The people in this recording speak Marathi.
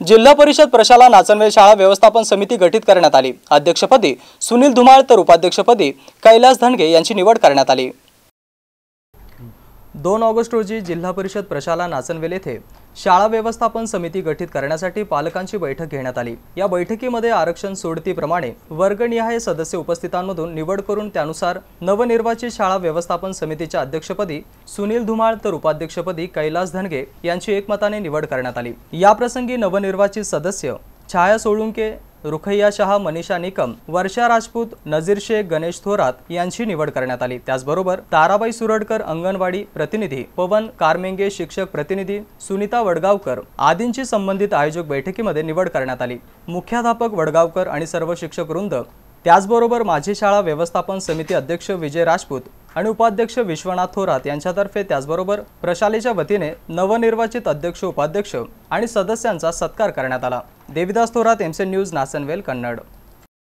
जिल्हा परिषद प्रशाला नाचनवेल शाळा व्यवस्थापन समिती गठीत करण्यात आली। अध्यक्षपदी सुनील धुमाळ तर उपाध्यक्षपदी कैलास धनगे यांची निवड करण्यात आली। 2 ऑगस्ट रोजी जिल्हा परिषद प्रशाला नाचनवेल येथे शाळा व्यवस्थापन समिती गठीत करण्यासाठी पालकांची बैठक घेण्यात आली। या बैठकीमध्ये आरक्षण सोडतीप्रमाणे वर्गनिहाय सदस्य उपस्थितांमधून निवड करून त्यानुसार नवनिर्वाचित शाळा व्यवस्थापन समितीच्या अध्यक्षपदी सुनील धुमाळ तर उपाध्यक्षपदी कैलास धनगे यांची एकमताने निवड करण्यात आली। या प्रसंगी नवनिर्वाचित सदस्य छाया सोळुंके, रुखैया शाह, मनीषा निकम, वर्षा राजपूत, नजीर शेख, गणेश थोरात यांची निवड करण्यात आली। त्याचबरोबर ताराबाई सुरडकर, अंगणवाडी प्रतिनिधी, पवन कारमेंगे, शिक्षक प्रतिनिधी, सुनीता वडगावकर आदींची संबंधित आयोजक बैठकीमध्ये निवड करण्यात आली। मुख्याध्यापक वडगावकर आणि सर्व शिक्षक वृंद, त्याचबरोबर माझी शाळा व्यवस्थापन समिती अध्यक्ष विजय राजपूत आणि उपाध्यक्ष विश्वनाथ थोरात यांच्यातर्फे त्याचबरोबर प्रशालेच्या वतीने नवनिर्वाचित अध्यक्ष, उपाध्यक्ष आणि सदस्यांचा सत्कार करण्यात आला। Devidas Thorat, MC news, Nachanwel, Kannada.